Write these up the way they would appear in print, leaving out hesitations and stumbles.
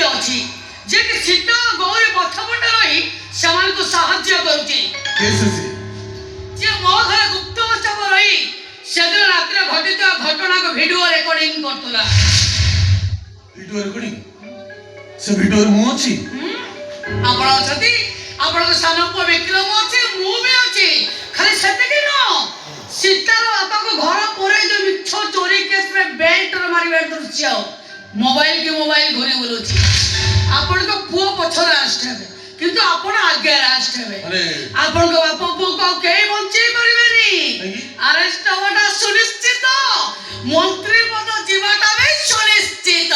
ଗୋଟିଏ ଅଛି ଯେକି ସୀତା ଗୌରୀ ପଛପଟେ ରହି ସେମାନଙ୍କୁ ସାହାଯ୍ୟ କରୁଛି। ଯେ ମୋ ଘରେ ଗୁପ୍ତଚର ରହି ସେଦିନ ରାତିରେ ଘଟିଥିବା ଘଟଣାକୁ ଭିଡିଓ ରେକର୍ଡିଂ କରୁଥିଲା। Video recording? ସେ ଭିଡିଓରେ ମୁଁ ଅଛି? ଆପଣ ଅଛନ୍ତି, ଆପଣଙ୍କ ସାନ ପୁଅ ବିକ୍ରମ ଅଛି, ମୁଁ ବି ଅଛି। ଖାଲି ସେତିକି ନୁହଁ, ସୀତାର ବାପାକୁ ଘର ପୁରେଇ ଯୋଉ ମିଛ ଚୋରି କେସରେ ବେଲ୍ଟରେ ମାରିବାର ଦୃଶ୍ୟ ମୋବାଇଲ କି ମୋବାଇଲ ଘୁରି ବୁଲୁଛି। ଆପଣଙ୍କ ପୁଅ ପଛରେ ଆରେଷ୍ଟ ହେବେ, କିନ୍ତୁ ଆପଣ ଆଗେ ଆରେଷ୍ଟ ହେବେ। ଆପଣଙ୍କ ବାପା ପୁଅକୁ ଆଉ କେହି ବଞ୍ଚେଇ ପାରିବେନି। ଆରେଷ୍ଟ ହବାଟା ସୁନିଶ୍ଚିତ, ମନ୍ତ୍ରୀ ପଦ ଯିବାଟା ବି ସୁନିଶ୍ଚିତ।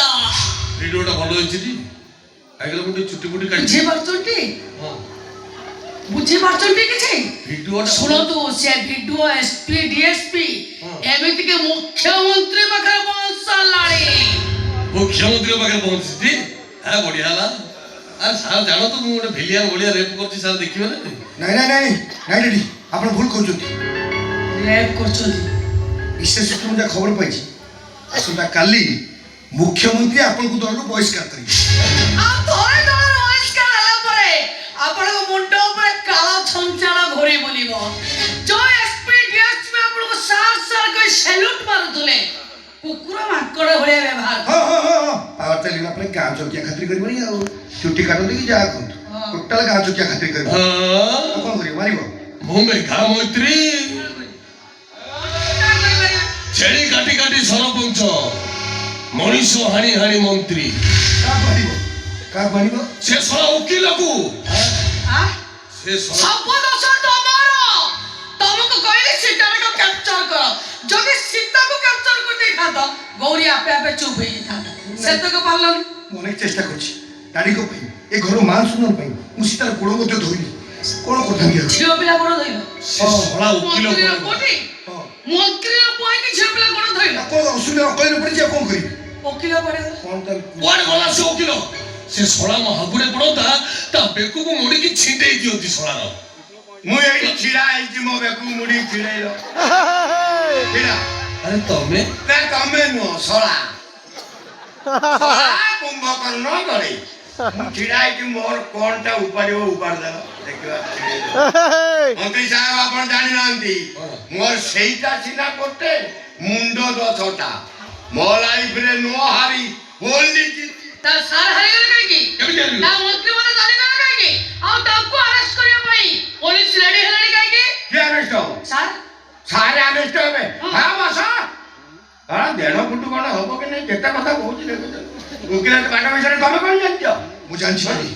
ଭିଡିଓଟା ଭଲ ହେଇଛି ଟି? ଆଗରେ ଗୋଟେ ଚୁଟି ମୁଟି କାଟି ବୁଝିପାରୁଛନ୍ତି? ବୁଝିପାରୁଛନ୍ତି କିଛି? ଭିଡିଓଟା ଶୁଣନ୍ତୁ, ସେ ଭିଡିଓ ଏସପି ଡିଏସପି ଏମିତିକି ମୁଖ୍ୟମନ୍ତ୍ରୀ ପାଖରେ ପହଞ୍ଚି ସାରିଲାଣି। ମୁଖ୍ୟମନ୍ତ୍ରୀ ପାଖରେ ପହଞ୍ଚିଛି? ବଢିଆ ହେଲା। ଆରେ ସାର୍ ଜାଣନ୍ତୁ ମୁଁ ଗୋଟେ ଭିଲିଆନ ଭଳିଆ ରେପ୍ କରୁଛି, ସାର୍ ଦେଖିବେ ନା? ନାଇଁ ନାଇଁ ନାଇଁ ନାଇଁ ଡାଡି, ଆପଣ ଭୁଲ କହୁଛନ୍ତି। ରେପ୍ କରୁଛନ୍ତି? ବିଶେଷ ସୂତ୍ରରୁ ଯାହା ଖବର ପାଇଛି, ଆସନ୍ତା କାଲି ମୁଖ୍ୟମନ୍ତ୍ରୀ ଆପଣଙ୍କୁ ଦଳରୁ ବହିଷ୍କାର କରିବେ। ଆଉ ଥରେ ଦଳରୁ ବହିଷ୍କାର ହେଲା ପରେ ଆପଣଙ୍କ ମୁଣ୍ଡ ଉପରେ କାଳ ଛଞ୍ଚାଳ ଘୁରି ବୁଲିବ। ଯୋଉ ଏସପି ଡିଏସପି ଆପଣଙ୍କୁ ସାର୍ ସାର୍ କହି ସେଲ୍ୟୁଟ ମାରୁଥିଲେ, କୁକୁର ମାଙ୍କଡ ଭଳିଆ ବ୍ୟବହାର। ପାୱାର ଚାଲିଗଲା ପରେ ଗାଁ ଚୌକିଆ ଖାତିର କରିବନି। ଆଉ ଚୁଟି କାଟନ୍ତି କି ଯାହା କୁହନ୍ତୁ, ଟୋଟାଲ ଗାଁ ଚୌକିଆ ଖାତିର କରିବ। କଣ କରିବ, ମାରିବ? ମୁଁ ମେଘା ମୈତ୍ରୀ, ଛେଳି କାଟି କାଟି ସରପଞ୍ଚ, ମଣିଷ ହାଣି ହାଣି ମନ୍ତ୍ରୀ। କାହାକୁ ଆଣିବ? କାହାକୁ ଆଣିବ? ସେ ଶଳା ଓକିଲକୁ। ସେ ସବୁ ଦୋଷ ତମର। ତମକୁ କହିଲି ସୀତାକୁ କ୍ୟାପଚର କର। ଯଦି ସୀତାକୁ କ୍ୟାପଚର କରି ଦେଇଥାନ୍ତ, ଗୌରୀ ଆପେ ଆପେ ଚୁପ ହେଇଯାଇଥାନ୍ତା। ସେତକ ପାରିଲନି। ମୁଁ ଅନେକ ଚେଷ୍ଟା କରିଛି ଡାଡିଙ୍କ ପାଇଁ, ଏ ଘର ମାନ ସମ୍ମାନ ପାଇଁ। ମୁଁ ସୀତାର ଗୋଡ଼ ମଧ୍ୟ ଧୋଇଲି। କଣ କରିଥାନ୍ତି? ଝିଅ ପିଲା ଗୋଡ଼ ଧୋଇଲ? ଶଳା ଓକିଲ ମନ୍ତ୍ରୀର ପୁଅଟି, ମନ୍ତ୍ରୀର ପୁଅ ହେଇକି ଝିଅ ପିଲା ଗୋଡ଼ ଧୋଇଲ? କଣ ଅସୁବିଧା ଅକଳିରେ ପଡ଼ିଛି, ଆଉ କଣ କରିବି? ଓକିଲ ପଡିଗଲା। କଣ ତାର କୁଆଡେ ଗଲା ସେ ଓକିଲ? ସେ ଶଳା ମୋ ହାବୁଡେ ପଡନ୍ତା, ତା ବେକକୁ ମୁଡିକି ଛିଣ୍ଡେଇ ଦିଅନ୍ତି ଶଳାର। ମୁଁ ଏଇଠି ଛିଡା ହେଇଛି, ମୋ ବେକକୁ ମୁଡି ଛିଡେଇଲ। ଆରେ ତମେ? ନା ତମେ ନୁହଁ, ଶଳା କୁମ୍ଭକର୍ଣ୍ଣ ଗଳି। ମୁଁ ଛିଡା ହେଇଛି, ମୋର କଣଟା ଉପାଡ଼ିବ ଉପାଡ଼ି ଦେଲ। ଦେଖିବା ମନ୍ତ୍ରୀ ସାହେବ, ଆପଣ ଜାଣିନାହାନ୍ତି, ମୋର ସେଇଟା ସିନା ଗୋଟେ ମୁଣ୍ଡ ଦଶଟା। ମୋ ଲାଇଫରେ ନ ହାରି ଓନ୍ଲି ତା ସାର୍ ହାରିଗଲେ କାହିଁକି? କେମିତି ଜାଣିଲୁ? ତା ମନ୍ତ୍ରୀ ମାନେ ଚାଲିଗଲେ କାହିଁକି? ଆଉ ତାଙ୍କୁ ଆରେଷ୍ଟ କରିବା ପାଇଁ ପୋଲିସ ରେଡି ହେଲାଣି କାହିଁକି? କିଏ ଆରେଷ୍ଟ ହବ? ସାର୍ ସାରେ ଆରେଷ୍ଟ ହେବେ? ହଁ ବସ। ଦେଢ଼ ଫୁଟ କଣ ହବ କି ନାହିଁ, କେତେ କଥା କହୁଛି ଦେଖୁଛ। ଓକିଲାତ କାଟ ବିଷୟରେ ତମେ କଣ ଜାଣିଛ? ମୁଁ ଜାଣିଛି ଭାଇ,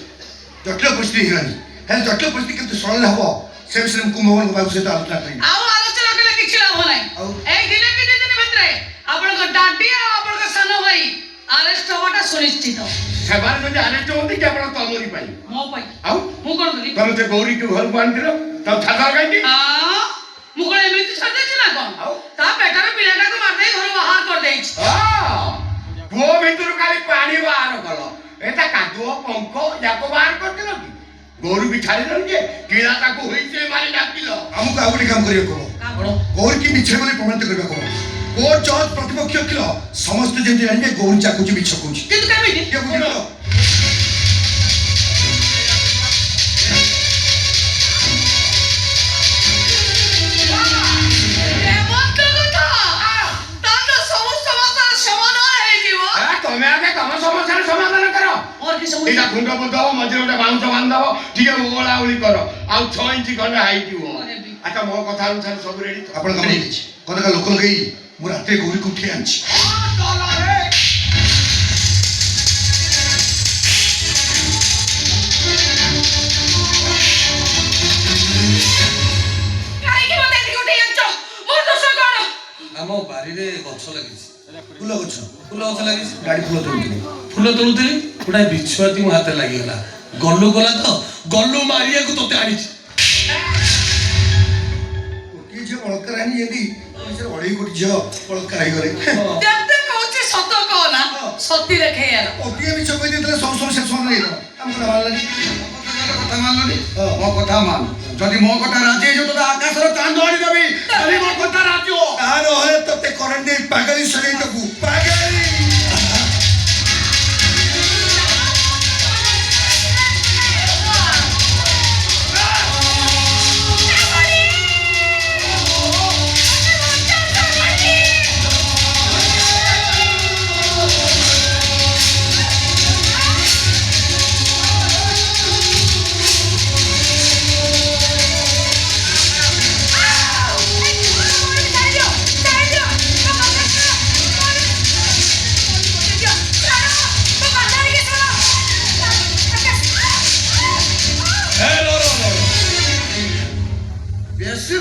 ଜଟିଳ ପରିସ୍ଥିତି ହେଇଗଲାଣି। ହେଲେ ଜଟିଳ ପରିସ୍ଥିତି କେମିତି ସହଜ ହବ, ସେ ବିଷୟରେ ମୁଁ କୁମ୍ଭକର୍ଣ୍ଣ ବାବୁ ସହିତ ଆଲୋଚନା କରିବି। ଆଉ ଆଲୋଚନା କଲେ କିଛି ଲାଭ ନାହିଁ। ଏଇ ଦିନେ କି ଦି ଦିନ ଭିତରେ ଆପଣଙ୍କ ଡାଡି ଆଉ ଆପଣଙ୍କ ସାନ ଭାଇ ଆରେଷ୍ଟ ହବାଟା ସୁନିଶ୍ଚିତ। ସେମାନେ ଯଦି ଆରେଷ୍ଟ ହୁଅନ୍ତି କେବଳ ତମରି ପାଇଁ। ମୋ ପାଇଁ? ଆଉ ମୁଁ କଣ କରିବି? ତମେ ସେ ଗୌରୀକୁ ଘରକୁ ଆଣିଥିଲ, ତାକୁ ଛାଡ କାହିଁକି? ମୁଁ କଣ ଏମିତି ଛାଡ଼ିଦେଇଛି ନା କଣ? ଆଉ ତା ପେଟରେ ପିଲାଟାକୁ ମାରିଦେଇ ଘରୁ ବାହାର କରିଦେଇଛି। ପୁଅ ଭିତରୁ ଖାଲି ପାଣି ବାହାର କଲ, ଏଟା କାଦୁଅ ପଙ୍କ ଯାକ ବାହାର କରିଦେଲ କି? ଗୌରୀ ବି ଛାଡ଼ିଲନି ଯେ କିଳା ତାକୁ ହୋଇଛି ମାରି ଡାକିଲ। ଆମକୁ ଆଉ ଗୋଟେ କାମ କରିବାକୁ ହବ। ଗୌରୀ କି ମିଛ ବୋଲି ପ୍ରମାଣିତ କରିବାକୁ ହବ। କୋର୍ଟ ଜଜ୍ ପ୍ରତିପକ୍ଷ ଓକିଲ ସମସ୍ତେ ଯେମିତି ଜାଣିବେ ଗୌରୀ ଚାକୁଛି ମିଛ କହୁଛି। କିନ୍ତୁ କେମିତି? କିଏ ବୁଝିଲ? ତମେ ଆଗେ ତମ ସମସ୍ୟାର ସମାଧାନ କର। ଏଇଟା ଖୁଣ୍ଡ ବୁଦ୍ଧ ହବ, ମଝିରେ ଗୋଟେ ବାଉଁଶ ବାନ୍ଧିଦବ, ଟିକେ ଓଳା ଓଳି କର, ଆଉ 6 ଇଞ୍ଚ ଖଣ୍ଡେ ହାଇଟ୍ ହୁଅ। ଆଚ୍ଛା, ମୋ କଥା ଅନୁସାରେ ସବୁ ରେଡି? ଆପଣ କାମ ହେଇଛି। ଗତକାଲି ଲୋକ ଲଗେଇ ମୁଁ ରାତିରେ ଗୌରୀକୁ ଉଠେଇ ଆଣିଛି। ଆମ ବାରିରେ ଗଛ ଲାଗିଛି, ଫୁଲ ଗଛ ଲାଗିଛି। ଗାଡି ଫୁଲ ତୋଳୁଥିଲି। ଫୁଲ ତୋଳୁଥିଲି, ଗୋଟାଏ ବିଛୁଆତି ମୋ ହାତରେ ଲାଗିଗଲା। ଗଲୁ ଗଲା ତ, ଗଲୁ ମାରିବାକୁ ତତେ ଆଣିଛି। ଗୋଟିଏ ଝିଅ ବଳକାର ଆଣି ଯେମିତି 2.5 କୋଟି ଝିଅ ବଳକାର ହେଇଗଲେ। ଯେତେ କହୁଛି ସତ କହନା, ସତୀ ଦେଖେଇ ଗୋଟିଏ ମିଛ କହିଦେଇଥିଲେ ସବୁ ସବୁ ଶେଷ ହେଇଗଲା। ଆମ କଥା ମାନିଲାନି। କଥା ମାନିଲନି? ମୋ କଥା ମାନ। ଯଦି ମୋ କଥା ରାଜି ହେଇଯିବ ତତେ ଆକାଶର ଚାନ୍ଦ ଆଣିଦେବି। ଯଦି ମୋ କଥା ରାଜି ହୋ, ତା ନହେଲେ ତତେ କରେଣ୍ଟ ଦେଇ ପାଗଳି ସରେଇ ଦେବୁ। ପାଗଳି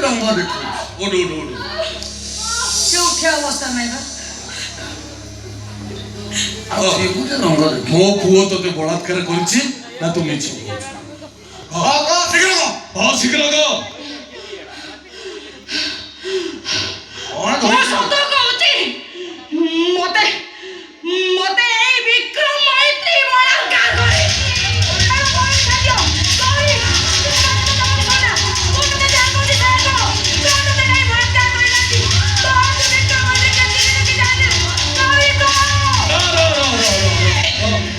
ରଙ୍ଗ ଦେଖୁଛି। ଓଡୁ ଓଡୁ ଓଡୁ ସେ ଉଠିବା ଅବସ୍ଥା ନାହିଁ ବା। ଆଉ ସିଏ କହୁଛି ରଙ୍ଗ ଦେଖୁଛି। ମୋ ପୁଅ ତୋତେ ବଳାତ୍କାର କରିଛି ନା ତୁ ମିଛ କହୁଛୁ? ଶୀଘ୍ର କହ। ହଁ ଶୀଘ୍ର କହ। କଣ ମୁଁ ସତ କହୁଛି, ମତେ